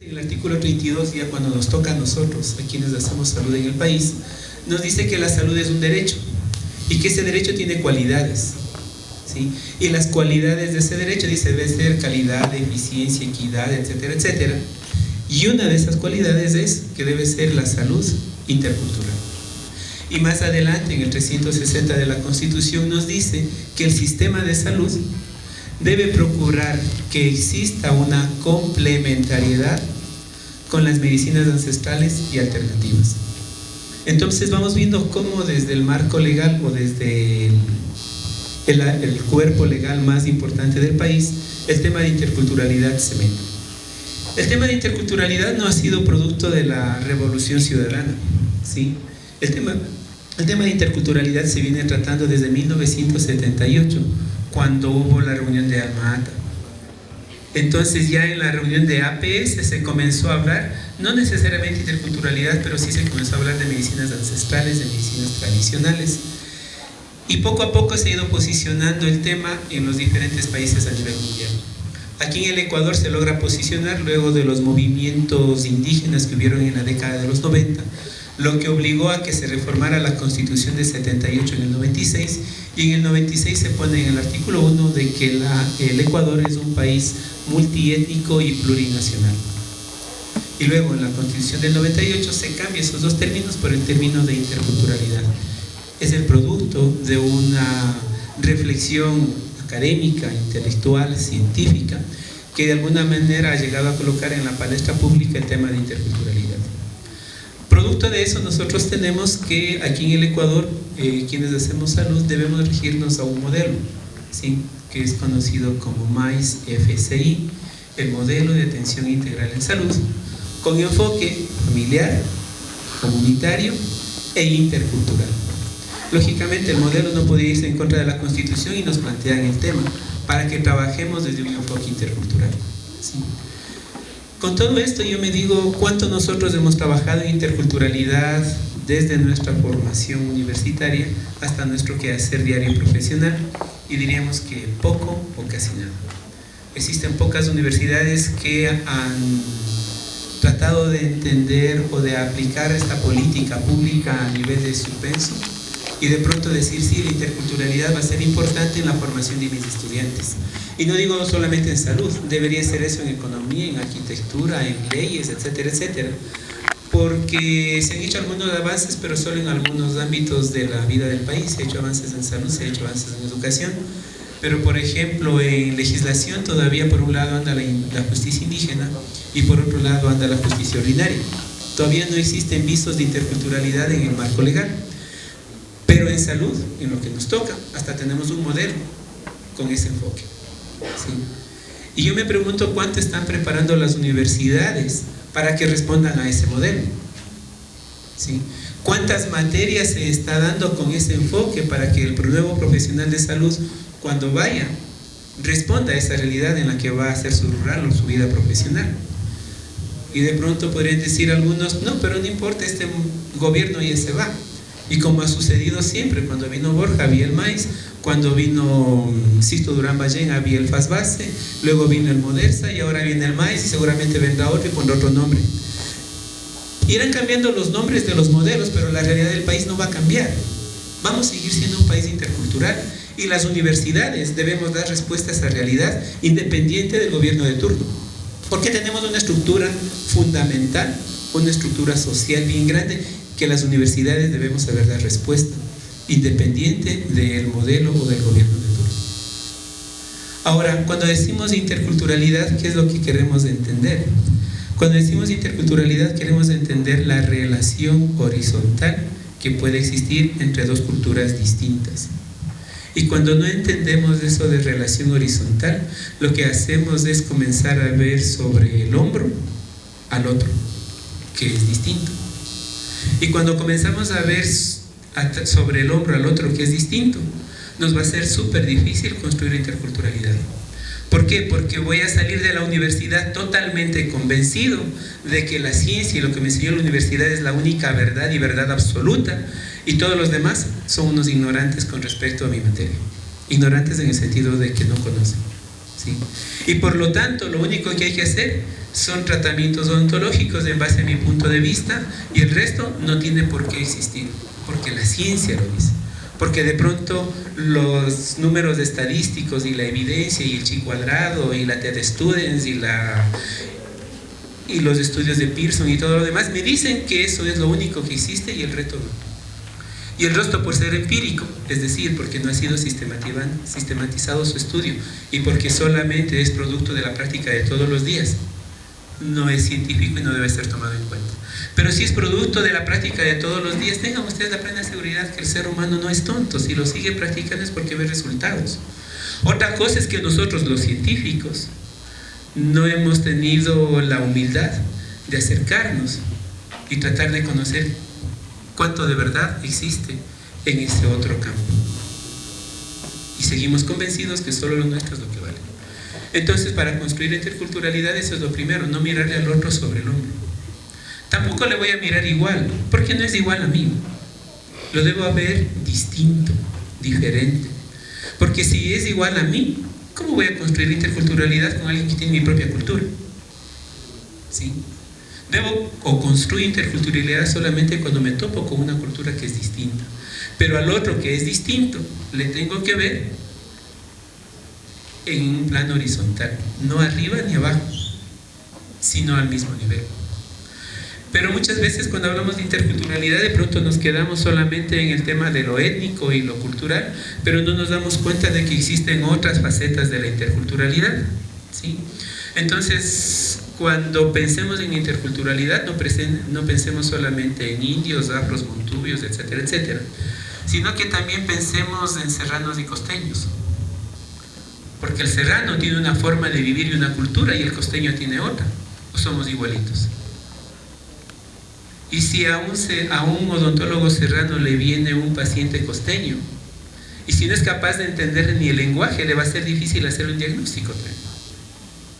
En el artículo 32, ya cuando nos toca a nosotros, a quienes hacemos salud en el país, nos dice que la salud es un derecho y que ese derecho tiene cualidades, ¿sí? Y las cualidades de ese derecho dice debe ser calidad, eficiencia, equidad, etcétera, etcétera. Y una de esas cualidades es que debe ser la salud intercultural. Y más adelante, en el 360 de la Constitución, nos dice que el sistema de salud debe procurar que exista una complementariedad con las medicinas ancestrales y alternativas. Entonces vamos viendo cómo desde el marco legal o desde el cuerpo legal más importante del país, el tema de interculturalidad se mete. El tema de interculturalidad no ha sido producto de la Revolución Ciudadana, ¿sí? El tema de interculturalidad se viene tratando desde 1978, cuando hubo la reunión de Alma Ata. Entonces ya en la reunión de APS se comenzó a hablar, no necesariamente interculturalidad, pero sí se comenzó a hablar de medicinas ancestrales, de medicinas tradicionales. Y poco a poco se ha ido posicionando el tema en los diferentes países a nivel mundial. Aquí en el Ecuador se logra posicionar luego de los movimientos indígenas que hubieron en la década de los 90, lo que obligó a que se reformara la Constitución de 78 en el 96, y en el 96 se pone en el artículo 1 de que el Ecuador es un país multiétnico y plurinacional. Y luego en la Constitución del 98 se cambia esos dos términos por el término de interculturalidad. Es el producto de una reflexión académica, intelectual, científica, que de alguna manera ha llegado a colocar en la palestra pública el tema de interculturalidad. Producto de eso, nosotros tenemos que aquí en el Ecuador, quienes hacemos salud, debemos regirnos a un modelo, ¿sí? Que es conocido como MAIS-FCI, el modelo de atención integral en salud, con enfoque familiar, comunitario e intercultural. Lógicamente, el modelo no puede irse en contra de la Constitución y nos plantean el tema para que trabajemos desde un enfoque intercultural, ¿sí? Con todo esto yo me digo cuánto nosotros hemos trabajado en interculturalidad desde nuestra formación universitaria hasta nuestro quehacer diario y profesional, y diríamos que poco o casi nada. Existen pocas universidades que han tratado de entender o de aplicar esta política pública a nivel de suspenso y de pronto decir sí, la interculturalidad va a ser importante en la formación de mis estudiantes. Y no digo solamente en salud, debería ser eso en economía, en arquitectura, en leyes, etcétera, etcétera. Porque se han hecho algunos avances, pero solo en algunos ámbitos de la vida del país. Se han hecho avances en salud, se han hecho avances en educación. Pero, por ejemplo, en legislación todavía por un lado anda la justicia indígena y por otro lado anda la justicia ordinaria. Todavía no existen visos de interculturalidad en el marco legal. Pero en salud, en lo que nos toca, hasta tenemos un modelo con ese enfoque, ¿sí? Y yo me pregunto cuánto están preparando las universidades para que respondan a ese modelo, ¿sí? ¿Cuántas materias se está dando con ese enfoque para que el nuevo profesional de salud, cuando vaya, responda a esa realidad en la que va a hacer su rural o su vida profesional? Y de pronto podrían decir algunos, no, pero no importa, este gobierno ya se va. Y como ha sucedido siempre, cuando vino Borja había el MAIS, cuando vino Sisto Durán Ballén había el FASBASE, luego vino el Modersa y ahora viene el MAIS y seguramente vendrá otro y pondrá otro nombre. Irán cambiando los nombres de los modelos, pero la realidad del país no va a cambiar. Vamos a seguir siendo un país intercultural y las universidades debemos dar respuesta a esa realidad independiente del gobierno de turno. Porque tenemos una estructura fundamental, una estructura social bien grande, que las universidades debemos saber dar respuesta, independiente del modelo o del gobierno de turno. Ahora, cuando decimos interculturalidad, ¿qué es lo que queremos entender? Cuando decimos interculturalidad, queremos entender la relación horizontal que puede existir entre dos culturas distintas. Y cuando no entendemos eso de relación horizontal, lo que hacemos es comenzar a ver sobre el hombro al otro, que es distinto. Y cuando comenzamos a ver sobre el hombro al otro que es distinto, nos va a ser súper difícil construir interculturalidad. ¿Por qué? Porque voy a salir de la universidad totalmente convencido de que la ciencia y lo que me enseñó la universidad es la única verdad y verdad absoluta, y todos los demás son unos ignorantes con respecto a mi materia. Ignorantes en el sentido de que no conocen, ¿sí? ¿sí? Y por lo tanto, lo único que hay que hacer son tratamientos odontológicos en base a mi punto de vista, y el resto no tiene por qué existir, porque la ciencia lo dice. Porque de pronto los números estadísticos y la evidencia y el chi cuadrado y la TED Students y los estudios de Pearson y todo lo demás me dicen que eso es lo único que existe y el resto no. Y el resto por ser empírico, es decir, porque no ha sido sistematizado su estudio y porque solamente es producto de la práctica de todos los días, no es científico y no debe ser tomado en cuenta. Pero si es producto de la práctica de todos los días, tengan ustedes la plena seguridad que el ser humano no es tonto. Si lo sigue practicando es porque ve resultados. Otra cosa es que nosotros, los científicos, no hemos tenido la humildad de acercarnos y tratar de conocer cuánto de verdad existe en ese otro campo. Y seguimos convencidos que solo lo nuestro es lo que vale. Entonces, para construir interculturalidad, eso es lo primero, no mirarle al otro sobre el hombro. Tampoco le voy a mirar igual, porque no es igual a mí. Lo debo ver distinto, diferente. Porque si es igual a mí, ¿cómo voy a construir interculturalidad con alguien que tiene mi propia cultura? ¿Sí? Debo o construir interculturalidad solamente cuando me topo con una cultura que es distinta. Pero al otro que es distinto, le tengo que ver en un plano horizontal, no arriba ni abajo, sino al mismo nivel. Pero muchas veces cuando hablamos de interculturalidad, de pronto nos quedamos solamente en el tema de lo étnico y lo cultural, pero no nos damos cuenta de que existen otras facetas de la interculturalidad, ¿sí? Entonces, cuando pensemos en interculturalidad, no pensemos solamente en indios, afros, montubios, etcétera, etcétera, sino que también pensemos en serranos y costeños. Porque el serrano tiene una forma de vivir y una cultura, y el costeño tiene otra, o somos igualitos. Y si a un odontólogo serrano le viene un paciente costeño, y si no es capaz de entender ni el lenguaje, le va a ser difícil hacer un diagnóstico también.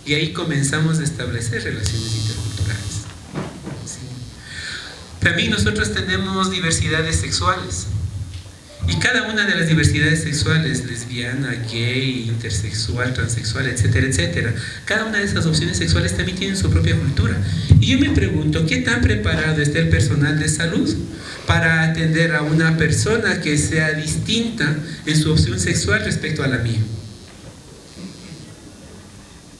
Y ahí comenzamos a establecer relaciones interculturales. ¿Sí? También nosotros tenemos diversidades sexuales. Y cada una de las diversidades sexuales, lesbiana, gay, intersexual, transexual, etcétera, etcétera, cada una de esas opciones sexuales también tienen su propia cultura. Y yo me pregunto, ¿qué tan preparado está el personal de salud para atender a una persona que sea distinta en su opción sexual respecto a la mía?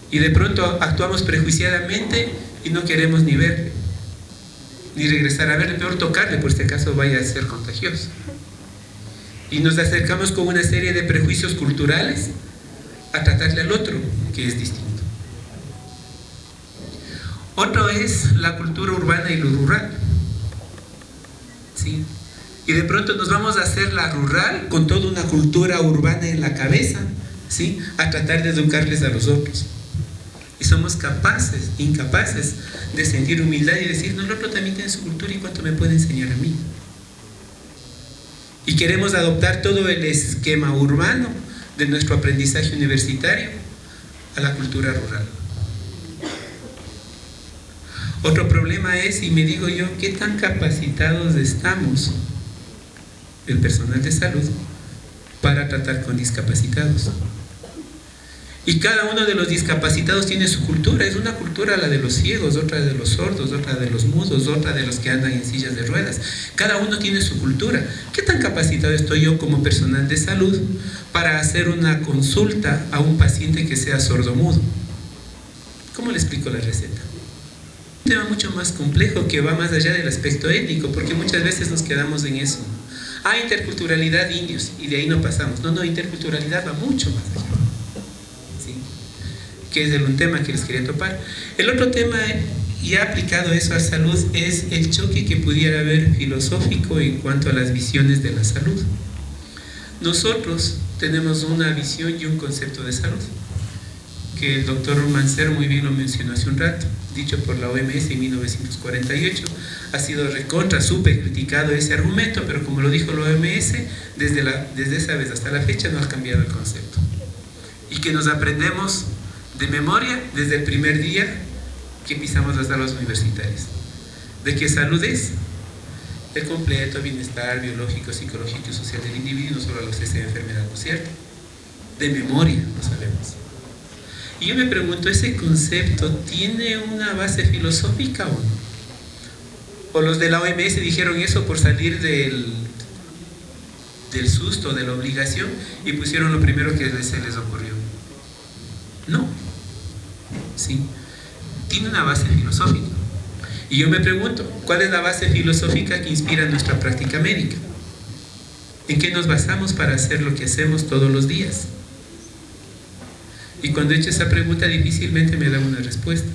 Y de pronto actuamos prejuiciadamente y no queremos ni verle, ni regresar a verle, peor tocarle por si acaso vaya a ser contagioso. Y nos acercamos con una serie de prejuicios culturales a tratarle al otro, que es distinto. Otro es la cultura urbana y lo rural. ¿Sí? Y de pronto nos vamos a hacer la rural con toda una cultura urbana en la cabeza, ¿sí? A tratar de educarles a los otros. Y somos incapaces de sentir humildad y decir, no, el otro también tiene su cultura y cuánto me puede enseñar a mí. Y queremos adoptar todo el esquema urbano de nuestro aprendizaje universitario a la cultura rural. Otro problema es, y me digo yo, ¿qué tan capacitados estamos, el personal de salud, para tratar con discapacitados? Y cada uno de los discapacitados tiene su cultura. Es una cultura la de los ciegos, otra de los sordos, otra de los mudos, otra de los que andan en sillas de ruedas. Cada uno tiene su cultura. ¿Qué tan capacitado estoy yo como personal de salud para hacer una consulta a un paciente que sea sordomudo? ¿Cómo le explico la receta? Un tema mucho más complejo que va más allá del aspecto étnico, porque muchas veces nos quedamos en eso. Interculturalidad indios, y de ahí no pasamos. No, interculturalidad va mucho más allá. Que es un tema que les quería topar. El otro tema, ya aplicado eso a salud, es el choque que pudiera haber filosófico en cuanto a las visiones de la salud. Nosotros tenemos una visión y un concepto de salud, que el doctor Mancer muy bien lo mencionó hace un rato, dicho por la OMS en 1948, ha sido súper criticado ese argumento, pero como lo dijo la OMS, desde esa vez hasta la fecha no ha cambiado el concepto. Y que nos aprendemos de memoria desde el primer día que pisamos las aulas universitarias, de que salud es el completo bienestar biológico, psicológico y social del individuo, no solo la ausencia de enfermedad, ¿no es cierto? De memoria lo sabemos. Y yo me pregunto, ¿ese concepto tiene una base filosófica o no? ¿O los de la OMS dijeron eso por salir del susto, de la obligación, y pusieron lo primero que se les ocurrió? No. ¿Sí? Tiene una base filosófica. Y yo me pregunto, ¿cuál es la base filosófica que inspira nuestra práctica médica? ¿En qué nos basamos para hacer lo que hacemos todos los días? Y cuando he hecho esa pregunta, difícilmente me da una respuesta.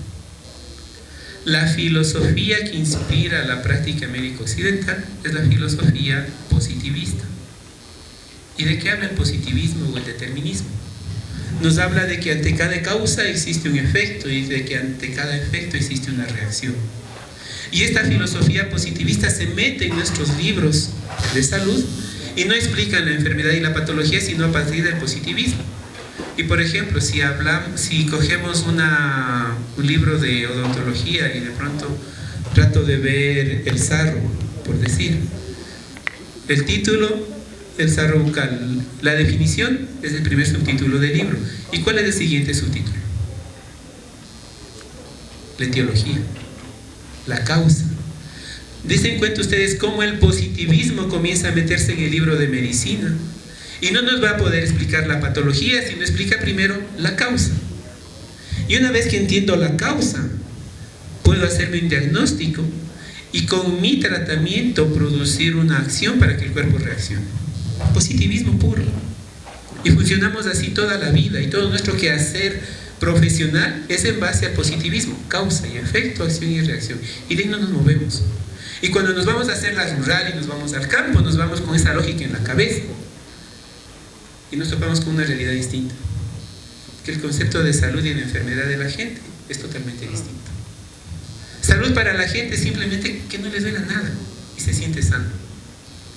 La filosofía que inspira la práctica médica occidental es la filosofía positivista. ¿Y de qué habla el positivismo o el determinismo? Nos habla de que ante cada causa existe un efecto y de que ante cada efecto existe una reacción. Y esta filosofía positivista se mete en nuestros libros de salud y no explica la enfermedad y la patología, sino a partir del positivismo. Y por ejemplo, si cogemos un libro de odontología y de pronto trato de ver el sarro, por decir, el título, el sarro bucal, la definición es el primer subtítulo del libro. ¿Y cuál es el siguiente subtítulo? La etiología, la causa. ¿Desen cuenta ustedes cómo el positivismo comienza a meterse en el libro de medicina? Y no nos va a poder explicar la patología, sino explica primero la causa. Y una vez que entiendo la causa, puedo hacerme un diagnóstico y con mi tratamiento producir una acción para que el cuerpo reaccione. Positivismo puro. Y funcionamos así toda la vida, y todo nuestro quehacer profesional es en base al positivismo, causa y efecto, acción y reacción. Y de ahí no nos movemos. Y cuando nos vamos a hacer la rural y nos vamos al campo, nos vamos con esa lógica en la cabeza. Y nos topamos con una realidad distinta. Que el concepto de salud y de enfermedad de la gente es totalmente distinto. Salud para la gente es simplemente que no les duela nada y se siente sano.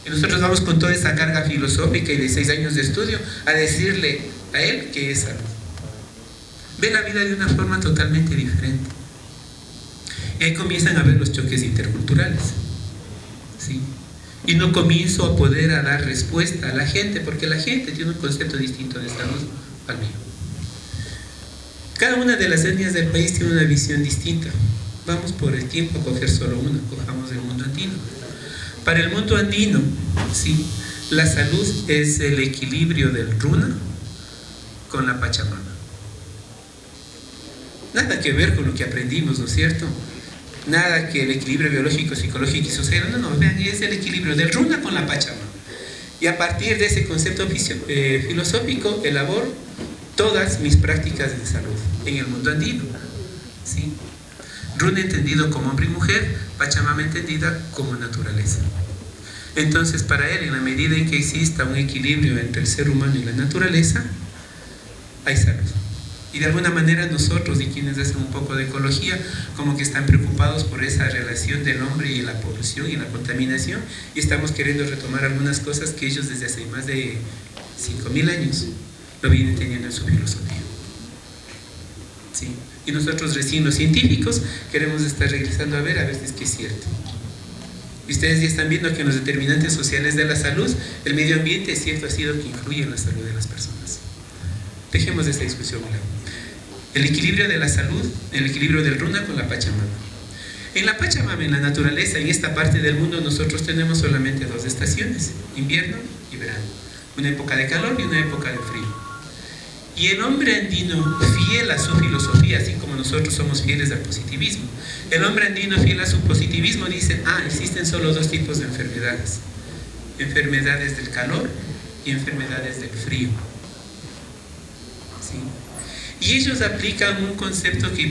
Y nosotros vamos con toda esa carga filosófica y de 6 años de estudio a decirle a él que es salud. Ve la vida de una forma totalmente diferente. Y ahí comienzan a ver los choques interculturales. ¿Sí? Y no comienzo a poder dar respuesta a la gente, porque la gente tiene un concepto distinto de salud al mío. Cada una de las etnias del país tiene una visión distinta. Vamos por el tiempo a coger solo una, cojamos el mundo andino. Para el mundo andino, sí, la salud es el equilibrio del runa con la Pachamama. Nada que ver con lo que aprendimos, ¿no es cierto? Nada que el equilibrio biológico, psicológico y social. No, vean, es el equilibrio del runa con la Pachamama. Y a partir de ese concepto filosófico elaboro todas mis prácticas de salud en el mundo andino. ¿Sí? Runa entendido como hombre y mujer, Pachamama entendida como naturaleza. Entonces, para él, en la medida en que exista un equilibrio entre el ser humano y la naturaleza, hay salud. Y de alguna manera nosotros, y quienes hacen un poco de ecología, como que están preocupados por esa relación del hombre y la polución y la contaminación, y estamos queriendo retomar algunas cosas que ellos desde hace más de 5.000 años lo vienen teniendo en su filosofía. ¿Sí? Y nosotros recién los científicos queremos estar regresando a ver si es que es cierto. Y ustedes ya están viendo que en los determinantes sociales de la salud, el medio ambiente es cierto, ha sido que influye en la salud de las personas. Dejemos esta discusión. El equilibrio de la salud, el equilibrio del runa con la Pachamama. En la Pachamama, en la naturaleza, en esta parte del mundo, nosotros tenemos solamente 2 estaciones, invierno y verano. Una época de calor y una época de frío. Y el hombre andino, fiel a su filosofía, así como nosotros somos fieles al positivismo, el hombre andino fiel a su positivismo dice, existen solo 2 tipos de enfermedades. Enfermedades del calor y enfermedades del frío. ¿Sí? Y ellos aplican un concepto que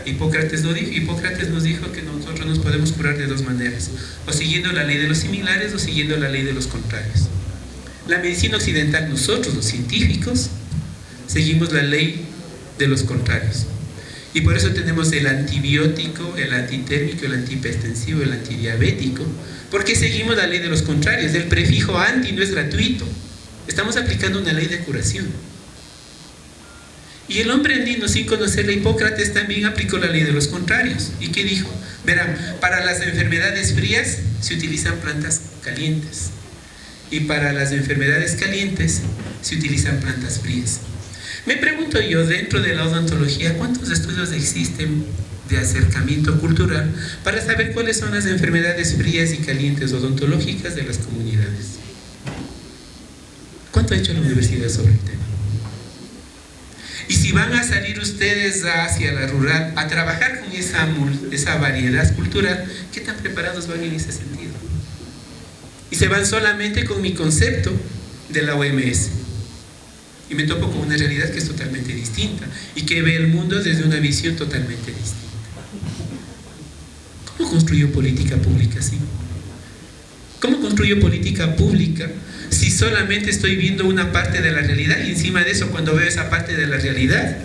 Hipócrates lo dijo. Hipócrates nos dijo que nosotros nos podemos curar de 2 maneras, o siguiendo la ley de los similares o siguiendo la ley de los contrarios. La medicina occidental, nosotros los científicos, seguimos la ley de los contrarios. Y por eso tenemos el antibiótico, el antitérmico, el antihipertensivo, el antidiabético, porque seguimos la ley de los contrarios. El prefijo anti no es gratuito. Estamos aplicando una ley de curación. Y el hombre andino, sin conocer a Hipócrates, también aplicó la ley de los contrarios. ¿Y qué dijo? Verán, para las enfermedades frías se utilizan plantas calientes. Y para las enfermedades calientes se utilizan plantas frías. Me pregunto yo, dentro de la odontología, ¿cuántos estudios existen de acercamiento cultural para saber cuáles son las enfermedades frías y calientes odontológicas de las comunidades? ¿Cuánto ha hecho la universidad sobre el tema? Y si van a salir ustedes hacia la rural a trabajar con esa variedad cultural, ¿qué tan preparados van en ese sentido? Y se van solamente con mi concepto de la OMS. Y me topo con una realidad que es totalmente distinta y que ve el mundo desde una visión totalmente distinta. ¿Cómo construyo política pública así? ¿Cómo construyo política pública si solamente estoy viendo una parte de la realidad y encima de eso, cuando veo esa parte de la realidad,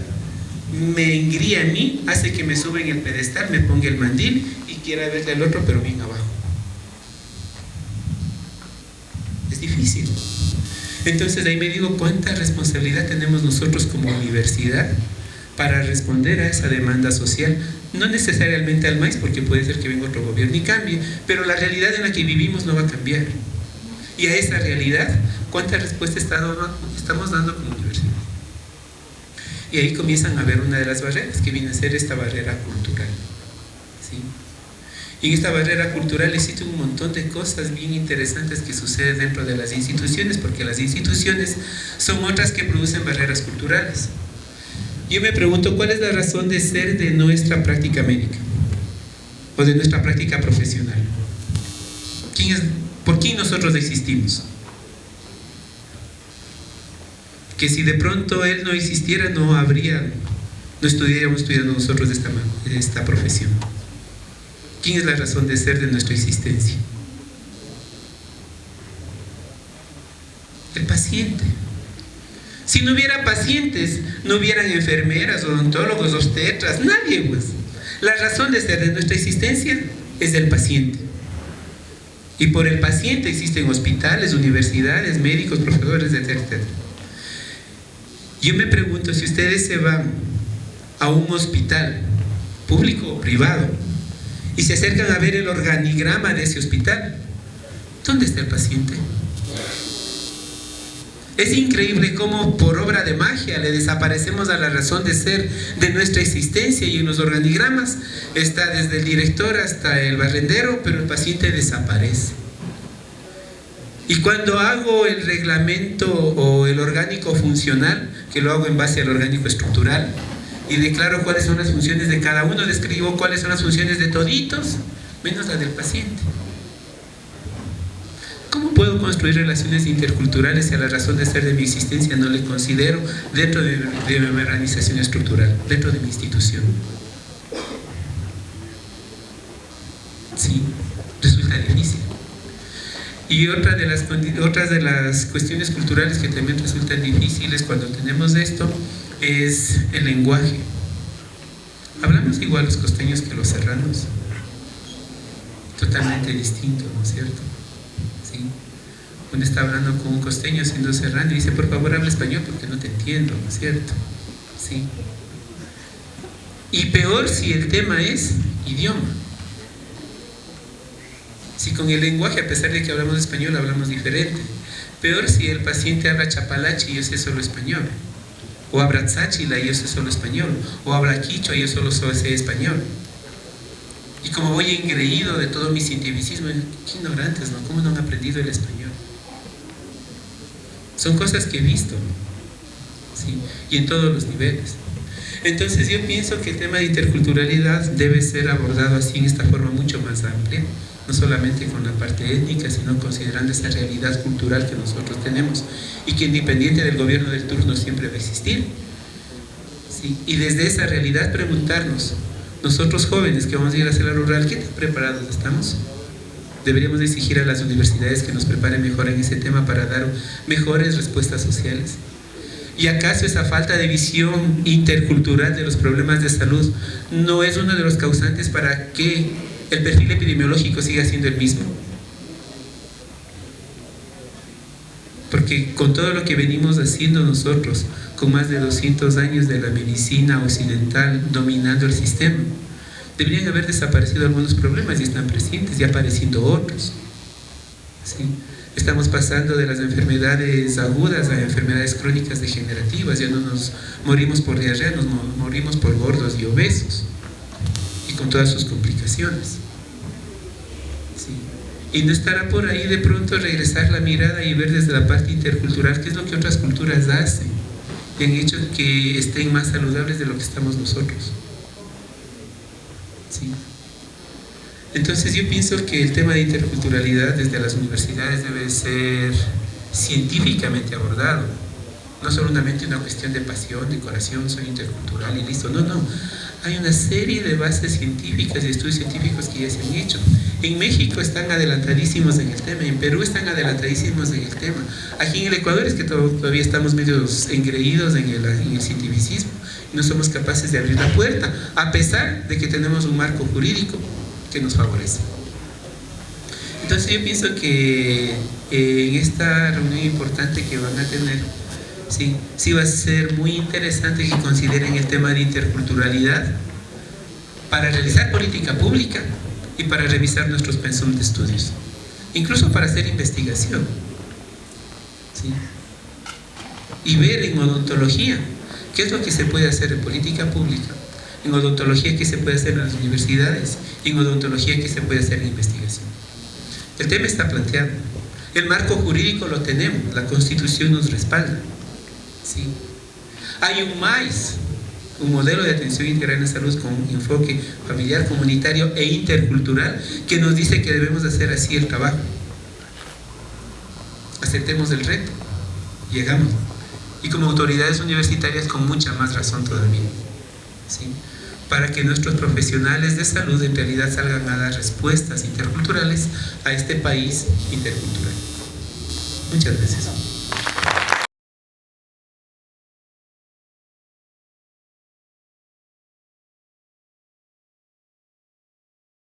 me engría a mí, hace que me suba en el pedestal, me ponga el mandil y quiera verle al otro pero bien abajo? Es difícil. Entonces ahí me digo, ¿cuánta responsabilidad tenemos nosotros como universidad para responder a esa demanda social? No necesariamente al MAIS, porque puede ser que venga otro gobierno y cambie, pero la realidad en la que vivimos no va a cambiar. Y a esa realidad, ¿cuánta respuesta estamos dando como universidad? Y ahí comienzan a ver una de las barreras, que viene a ser esta barrera cultural, ¿sí? Y en esta barrera cultural existe un montón de cosas bien interesantes que suceden dentro de las instituciones, porque las instituciones son otras que producen barreras culturales. Yo me pregunto, ¿cuál es la razón de ser de nuestra práctica médica? O de nuestra práctica profesional. ¿Por quién nosotros existimos? Que si de pronto él no existiera, no estaríamos estudiando nosotros de esta profesión. ¿Quién es la razón de ser de nuestra existencia? El paciente. Si no hubiera pacientes, no hubieran enfermeras, odontólogos, obstetras, nadie, pues. La razón de ser de nuestra existencia es del paciente. Y por el paciente existen hospitales, universidades, médicos, profesores, etcétera, etcétera. Yo me pregunto, si ustedes se van a un hospital público o privado y se acercan a ver el organigrama de ese hospital, ¿dónde está el paciente? Es increíble cómo por obra de magia le desaparecemos a la razón de ser de nuestra existencia, y en los organigramas está desde el director hasta el barrendero, pero el paciente desaparece. Y cuando hago el reglamento o el orgánico funcional, que lo hago en base al orgánico estructural, y declaro cuáles son las funciones de cada uno, describo cuáles son las funciones de toditos, menos la del paciente. ¿Cómo puedo construir relaciones interculturales si a la razón de ser de mi existencia no le considero dentro de mi organización estructural, dentro de mi institución? Sí, resulta difícil. Y otras de las cuestiones culturales que también resultan difíciles cuando tenemos esto es el lenguaje. Hablamos igual los costeños que los serranos, totalmente distinto, ¿no es cierto? ¿Sí? Uno está hablando con un costeño siendo serrano y dice, por favor habla español porque no te entiendo, ¿no es cierto? ¿Sí? Y peor si el tema es idioma. Si con el lenguaje, a pesar de que hablamos español, hablamos diferente. Peor si el paciente habla chapalache y yo sé solo español. O habla tzáchila y yo sé solo español. O habla quichua y yo solo sé español. Y como voy engreído de todo mi cientificismo, qué ignorantes, ¿no? ¿Cómo no han aprendido el español? Son cosas que he visto, ¿sí? Y en todos los niveles. Entonces yo pienso que el tema de interculturalidad debe ser abordado así, en esta forma mucho más amplia, no solamente con la parte étnica, sino considerando esa realidad cultural que nosotros tenemos y que independiente del gobierno del turno siempre va a existir, ¿sí? Y desde esa realidad preguntarnos, nosotros jóvenes que vamos a ir hacia la rural, ¿qué tan preparados estamos? Deberíamos exigir a las universidades que nos preparen mejor en ese tema para dar mejores respuestas sociales. ¿Y acaso esa falta de visión intercultural de los problemas de salud no es uno de los causantes para que el perfil epidemiológico siga siendo el mismo? Porque con todo lo que venimos haciendo nosotros, con más de 200 años de la medicina occidental dominando el sistema, deberían haber desaparecido algunos problemas y están presentes y apareciendo otros, ¿sí? Estamos pasando de las enfermedades agudas a enfermedades crónicas degenerativas. Ya no nos morimos por diarrea, nos morimos por gordos y obesos, y con todas sus complicaciones. Sí. Y no estará por ahí de pronto regresar la mirada y ver desde la parte intercultural qué es lo que otras culturas hacen y han hecho que estén más saludables de lo que estamos nosotros. Sí. Entonces yo pienso que el tema de interculturalidad desde las universidades debe ser científicamente abordado. No solamente una cuestión de pasión, de corazón, soy intercultural y listo. No, no. Hay una serie de bases científicas y estudios científicos que ya se han hecho. En México están adelantadísimos en el tema, en Perú están adelantadísimos en el tema. Aquí en el Ecuador es que todavía estamos medio engreídos en el cientificismo y no somos capaces de abrir la puerta, a pesar de que tenemos un marco jurídico que nos favorece. Entonces yo pienso que en esta reunión importante que van a tener, sí va a ser muy interesante que consideren el tema de interculturalidad para realizar política pública y para revisar nuestros pensum de estudios, incluso para hacer investigación, ¿sí? Y ver en odontología qué es lo que se puede hacer en política pública, en odontología qué se puede hacer en las universidades, y en odontología qué se puede hacer en investigación. El tema está planteado, el marco jurídico lo tenemos, la Constitución nos respalda, ¿sí? Hay un MAIS, un modelo de atención integral en salud con un enfoque familiar, comunitario e intercultural, que nos dice que debemos hacer así el trabajo. Aceptemos el reto, llegamos, y como autoridades universitarias con mucha más razón todavía, ¿sí? Para que nuestros profesionales de salud en realidad salgan a dar respuestas interculturales a este país intercultural. Muchas gracias.